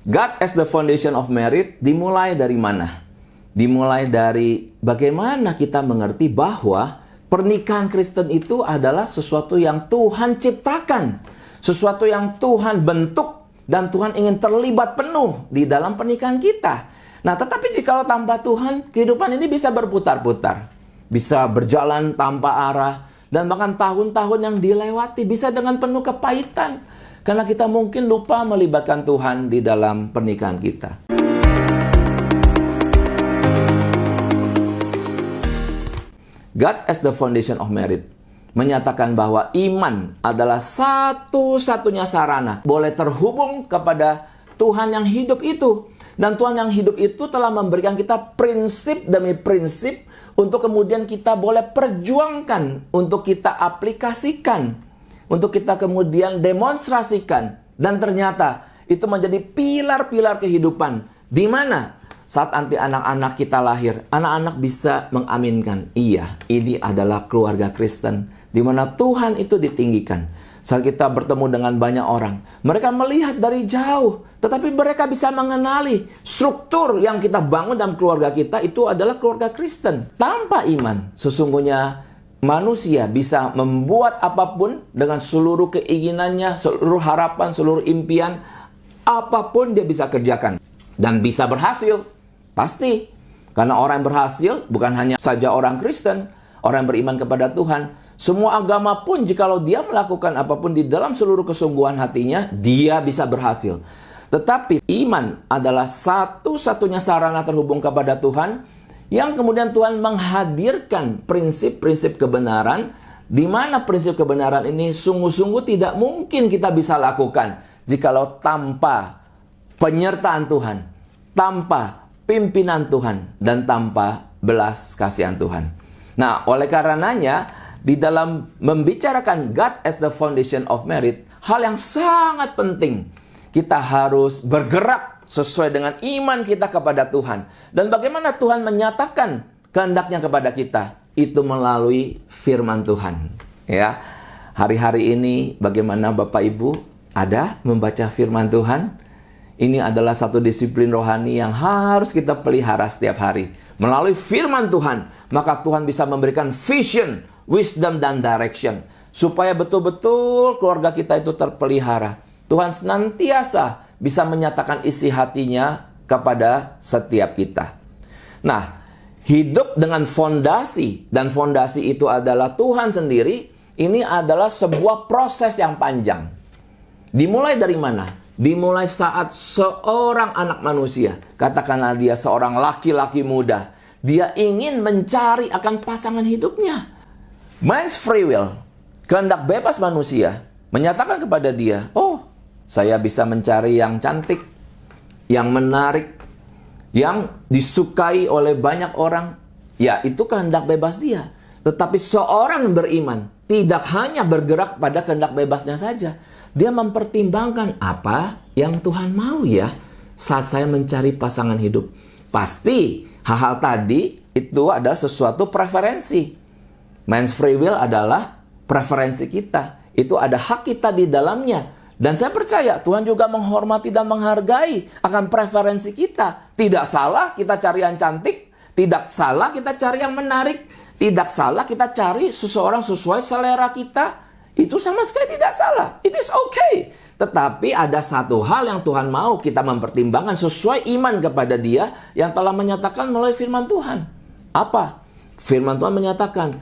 God as the foundation of merit dimulai dari mana? Dimulai dari bagaimana kita mengerti bahwa pernikahan Kristen itu adalah sesuatu yang Tuhan ciptakan, sesuatu yang Tuhan bentuk, dan Tuhan ingin terlibat penuh di dalam pernikahan kita. Nah, tetapi jikalau tanpa Tuhan, kehidupan ini bisa berputar-putar, bisa berjalan tanpa arah, dan bahkan tahun-tahun yang dilewati bisa dengan penuh kepahitan. Karena kita mungkin lupa melibatkan Tuhan di dalam pernikahan kita. God as the foundation of merit menyatakan bahwa iman adalah satu-satunya sarana boleh terhubung kepada Tuhan yang hidup itu. Dan Tuhan yang hidup itu telah memberikan kita prinsip demi prinsip untuk kemudian kita boleh perjuangkan, untuk kita aplikasikan, untuk kita kemudian demonstrasikan. Dan ternyata itu menjadi pilar-pilar kehidupan. Di mana saat nanti anak-anak kita lahir, anak-anak bisa mengaminkan, iya, ini adalah keluarga Kristen, di mana Tuhan itu ditinggikan. Saat kita bertemu dengan banyak orang, mereka melihat dari jauh, tetapi mereka bisa mengenali struktur yang kita bangun dalam keluarga kita itu adalah keluarga Kristen. Tanpa iman, sesungguhnya manusia bisa membuat apapun dengan seluruh keinginannya, seluruh harapan, seluruh impian, apapun dia bisa kerjakan. Dan bisa berhasil, pasti. Karena orang yang berhasil bukan hanya saja orang Kristen, orang yang beriman kepada Tuhan. Semua agama pun jikalau dia melakukan apapun di dalam seluruh kesungguhan hatinya, dia bisa berhasil. Tetapi iman adalah satu-satunya sarana terhubung kepada Tuhan, yang kemudian Tuhan menghadirkan prinsip-prinsip kebenaran, di mana prinsip kebenaran ini sungguh-sungguh tidak mungkin kita bisa lakukan jikalau tanpa penyertaan Tuhan, tanpa pimpinan Tuhan, dan tanpa belas kasihan Tuhan. Nah, oleh karenanya, di dalam membicarakan God as the foundation of merit, hal yang sangat penting, kita harus bergerak sesuai dengan iman kita kepada Tuhan. Dan bagaimana Tuhan menyatakan kehendaknya kepada kita? Itu melalui firman Tuhan. Ya, hari-hari ini bagaimana Bapak Ibu ada membaca firman Tuhan? Ini adalah satu disiplin rohani yang harus kita pelihara setiap hari. Melalui firman Tuhan, maka Tuhan bisa memberikan vision, wisdom, dan direction. Supaya betul-betul keluarga kita itu terpelihara. Tuhan senantiasa bisa menyatakan isi hatinya kepada setiap kita. Nah, hidup dengan fondasi, dan fondasi itu adalah Tuhan sendiri, ini adalah sebuah proses yang panjang. Dimulai dari mana? Dimulai saat seorang anak manusia, katakanlah dia seorang laki-laki muda, dia ingin mencari akan pasangan hidupnya. Man's free will, kehendak bebas manusia, menyatakan kepada dia, oh, saya bisa mencari yang cantik, yang menarik, yang disukai oleh banyak orang. Ya, itu kehendak bebas dia. Tetapi seorang yang beriman tidak hanya bergerak pada kehendak bebasnya saja. Dia mempertimbangkan apa yang Tuhan mau ya saat saya mencari pasangan hidup. Pasti hal-hal tadi itu adalah sesuatu preferensi. Man's free will adalah preferensi kita. Itu ada hak kita di dalamnya. Dan saya percaya Tuhan juga menghormati dan menghargai akan preferensi kita. Tidak salah kita cari yang cantik. Tidak salah kita cari yang menarik. Tidak salah kita cari seseorang sesuai selera kita. Itu sama sekali tidak salah. It is okay. Tetapi ada satu hal yang Tuhan mau kita mempertimbangkan sesuai iman kepada Dia yang telah menyatakan melalui firman Tuhan. Apa? Firman Tuhan menyatakan,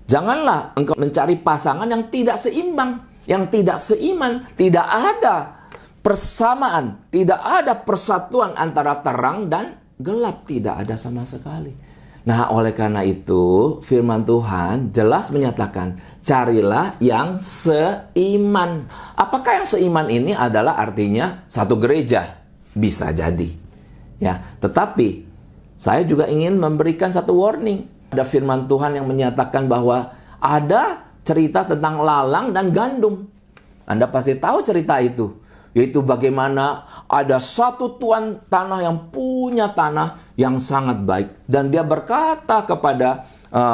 janganlah engkau mencari pasangan yang tidak seimbang, yang tidak seiman. Tidak ada persamaan, tidak ada persatuan antara terang dan gelap. Tidak ada sama sekali. Nah, oleh karena itu, firman Tuhan jelas menyatakan, carilah yang seiman. Apakah yang seiman ini adalah artinya satu gereja? Bisa jadi. Ya, tetapi saya juga ingin memberikan satu warning. Ada firman Tuhan yang menyatakan bahwa ada cerita tentang lalang dan gandum. Anda pasti tahu cerita itu. Yaitu bagaimana ada satu tuan tanah yang punya tanah yang sangat baik. Dan dia berkata kepada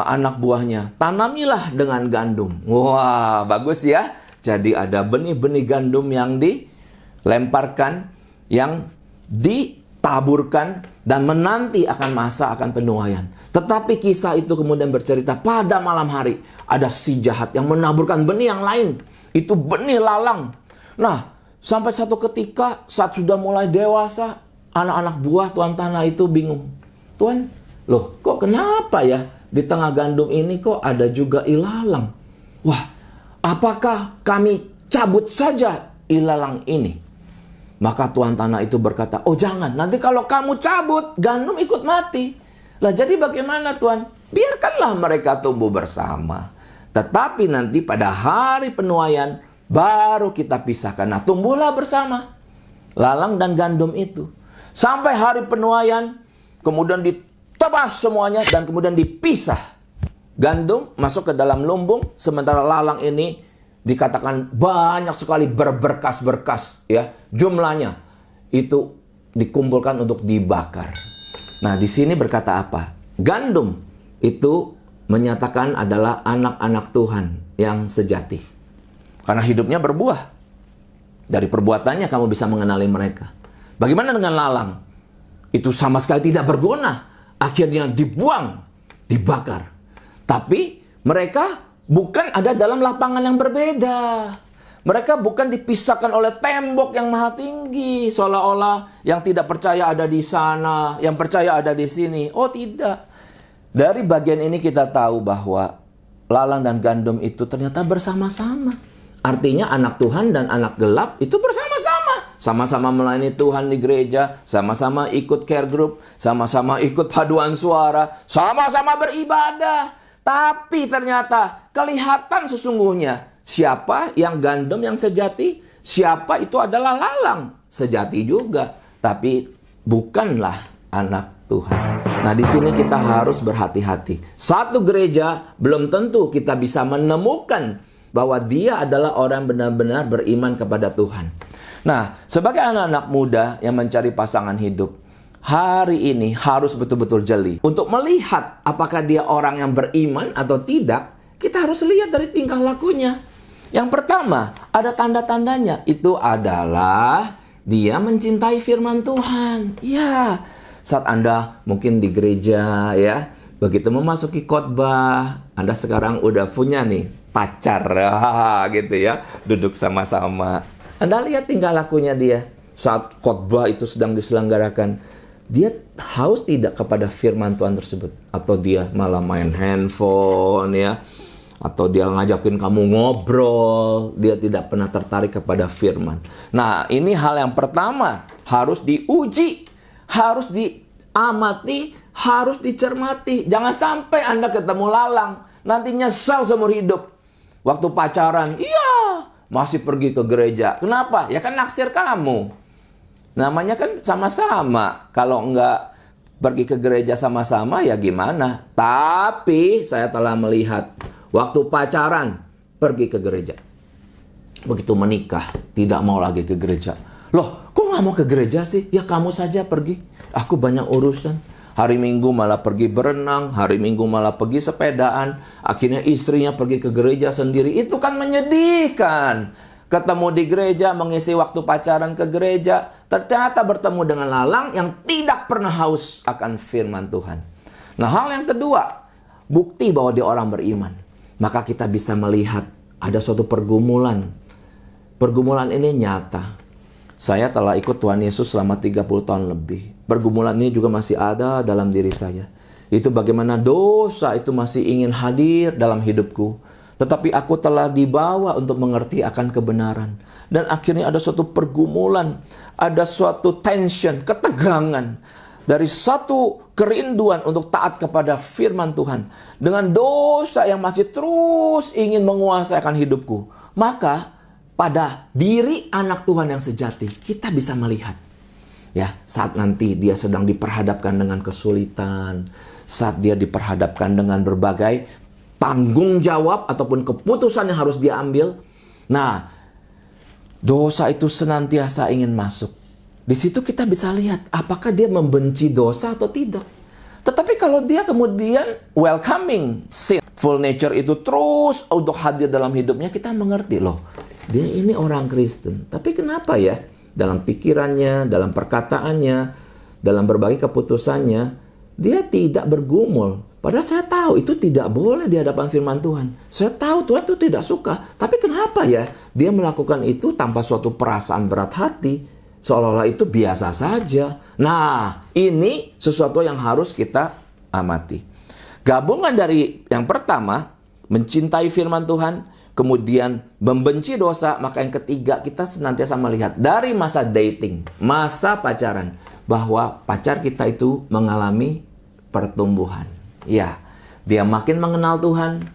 anak buahnya, tanamilah dengan gandum. Wah, bagus ya. Jadi ada benih-benih gandum yang dilemparkan, yang ditaburkan dan menanti akan masa akan penuaian. Tetapi kisah itu kemudian bercerita pada malam hari ada si jahat yang menaburkan benih yang lain. Itu benih lalang. Nah, sampai satu ketika saat sudah mulai dewasa, anak-anak buah tuan tanah itu bingung. Tuan, loh kok kenapa ya di tengah gandum ini kok ada juga ilalang? Wah, apakah kami cabut saja ilalang ini? Maka tuan tanah itu berkata, oh jangan, nanti kalau kamu cabut, gandum ikut mati. Lah jadi bagaimana tuan? Biarkanlah mereka tumbuh bersama. Tetapi nanti pada hari penuaian, baru kita pisahkan. Nah, tumbuhlah bersama lalang dan gandum itu. Sampai hari penuaian, kemudian ditebas semuanya dan kemudian dipisah. Gandum masuk ke dalam lumbung, sementara lalang ini dikatakan banyak sekali berberkas-berkas ya. Jumlahnya itu dikumpulkan untuk dibakar. Nah, di sini berkata apa? Gandum itu menyatakan adalah anak-anak Tuhan yang sejati. Karena hidupnya berbuah. Dari perbuatannya kamu bisa mengenali mereka. Bagaimana dengan lalang? Itu sama sekali tidak berguna. Akhirnya dibuang, dibakar. Tapi mereka bukan ada dalam lapangan yang berbeda. Mereka bukan dipisahkan oleh tembok yang maha tinggi. Seolah-olah yang tidak percaya ada di sana, yang percaya ada di sini. Oh tidak. Dari bagian ini kita tahu bahwa lalang dan gandum itu ternyata bersama-sama. Artinya anak Tuhan dan anak gelap itu bersama-sama. Sama-sama melayani Tuhan di gereja, sama-sama ikut care group, sama-sama ikut paduan suara, sama-sama beribadah. Tapi ternyata kelihatan sesungguhnya siapa yang gandum yang sejati, siapa itu adalah lalang sejati juga. Tapi bukanlah anak Tuhan. Nah, di sini kita harus berhati-hati. Satu gereja belum tentu kita bisa menemukan bahwa dia adalah orang benar-benar beriman kepada Tuhan. Nah, sebagai anak-anak muda yang mencari pasangan hidup, hari ini harus betul-betul jeli. Untuk melihat apakah dia orang yang beriman atau tidak, kita harus lihat dari tingkah lakunya. Yang pertama, ada tanda-tandanya. Itu adalah dia mencintai firman Tuhan. Ya, saat Anda mungkin di gereja ya, begitu memasuki khotbah, Anda sekarang udah punya nih pacar gitu ya, duduk sama-sama. Anda lihat tingkah lakunya dia saat khotbah itu sedang diselenggarakan. Dia haus tidak kepada firman Tuhan tersebut, atau dia malah main handphone ya, atau dia ngajakin kamu ngobrol, dia tidak pernah tertarik kepada firman. Nah, ini hal yang pertama, harus diuji, harus diamati, harus dicermati. Jangan sampai Anda ketemu lalang, nanti nyesal seumur hidup. Waktu pacaran, iya, masih pergi ke gereja. Kenapa? Ya kan naksir kamu. Namanya kan sama-sama. Kalau enggak pergi ke gereja sama-sama, ya gimana? Tapi saya telah melihat waktu pacaran pergi ke gereja. Begitu menikah, tidak mau lagi ke gereja. Loh, kok nggak mau ke gereja sih? Ya kamu saja pergi. Aku banyak urusan. Hari Minggu malah pergi berenang, hari Minggu malah pergi sepedaan. Akhirnya istrinya pergi ke gereja sendiri. Itu kan menyedihkan. Ketemu di gereja, mengisi waktu pacaran ke gereja, ternyata bertemu dengan lalang yang tidak pernah haus akan firman Tuhan. Nah, hal yang kedua, bukti bahwa dia orang beriman. Maka kita bisa melihat ada suatu pergumulan. Pergumulan ini nyata. Saya telah ikut Tuhan Yesus selama 30 tahun lebih. Pergumulan ini juga masih ada dalam diri saya. Itu bagaimana dosa itu masih ingin hadir dalam hidupku. Tetapi aku telah dibawa untuk mengerti akan kebenaran. Dan akhirnya ada suatu pergumulan. Ada suatu tension, ketegangan. Dari satu kerinduan untuk taat kepada firman Tuhan. Dengan dosa yang masih terus ingin menguasai akan hidupku. Maka pada diri anak Tuhan yang sejati, kita bisa melihat. Ya, saat nanti dia sedang diperhadapkan dengan kesulitan. Saat dia diperhadapkan dengan berbagai tanggung jawab ataupun keputusan yang harus dia ambil. Nah, dosa itu senantiasa ingin masuk. Di situ kita bisa lihat apakah dia membenci dosa atau tidak. Tetapi kalau dia kemudian welcoming sinful nature itu terus untuk hadir dalam hidupnya, kita mengerti loh. Dia ini orang Kristen. Tapi kenapa ya dalam pikirannya, dalam perkataannya, dalam berbagai keputusannya, dia tidak bergumul. Padahal saya tahu itu tidak boleh di hadapan firman Tuhan. Saya tahu Tuhan itu tidak suka. Tapi kenapa ya dia melakukan itu tanpa suatu perasaan berat hati? Seolah-olah itu biasa saja. Nah, ini sesuatu yang harus kita amati. Gabungan dari yang pertama, mencintai firman Tuhan, kemudian membenci dosa, maka yang ketiga kita senantiasa melihat dari masa dating, masa pacaran, bahwa pacar kita itu mengalami pertumbuhan. Ya, dia makin mengenal Tuhan,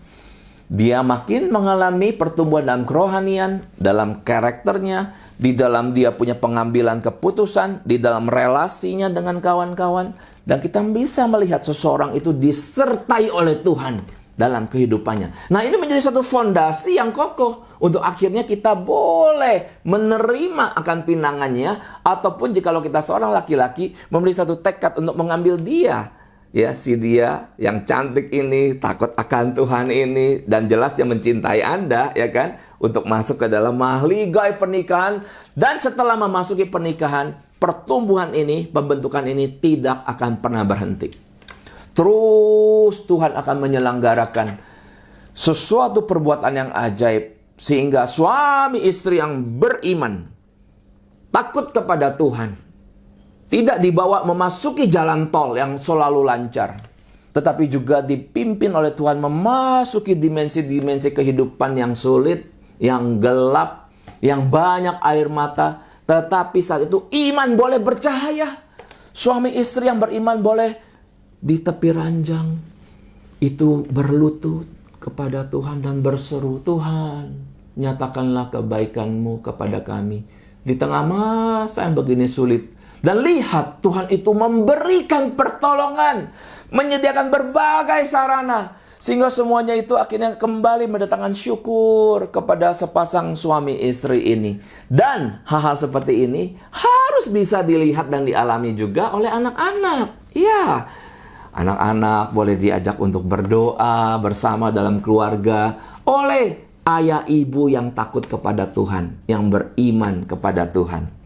dia makin mengalami pertumbuhan dalam kerohanian, dalam karakternya, di dalam dia punya pengambilan keputusan, di dalam relasinya dengan kawan-kawan, dan kita bisa melihat seseorang itu disertai oleh Tuhan dalam kehidupannya. Nah, ini menjadi satu fondasi yang kokoh untuk akhirnya kita boleh menerima akan pinangannya, ataupun jikalau kita seorang laki-laki memiliki satu tekad untuk mengambil dia. Ya, si dia yang cantik ini, takut akan Tuhan ini, dan jelas dia mencintai Anda, ya kan? Untuk masuk ke dalam mahligai pernikahan. Dan setelah memasuki pernikahan, pertumbuhan ini, pembentukan ini tidak akan pernah berhenti. Terus Tuhan akan menyelenggarakan sesuatu perbuatan yang ajaib, sehingga suami istri yang beriman, takut kepada Tuhan, tidak dibawa memasuki jalan tol yang selalu lancar, tetapi juga dipimpin oleh Tuhan memasuki dimensi-dimensi kehidupan yang sulit, yang gelap, yang banyak air mata. Tetapi saat itu iman boleh bercahaya. Suami istri yang beriman boleh di tepi ranjang itu berlutut kepada Tuhan dan berseru, Tuhan, nyatakanlah kebaikan-Mu kepada kami di tengah masa yang begini sulit. Dan lihat, Tuhan itu memberikan pertolongan, menyediakan berbagai sarana, sehingga semuanya itu akhirnya kembali mendatangkan syukur kepada sepasang suami istri ini. Dan hal-hal seperti ini harus bisa dilihat dan dialami juga oleh anak-anak. Ya, anak-anak boleh diajak untuk berdoa bersama dalam keluarga oleh ayah ibu yang takut kepada Tuhan, yang beriman kepada Tuhan.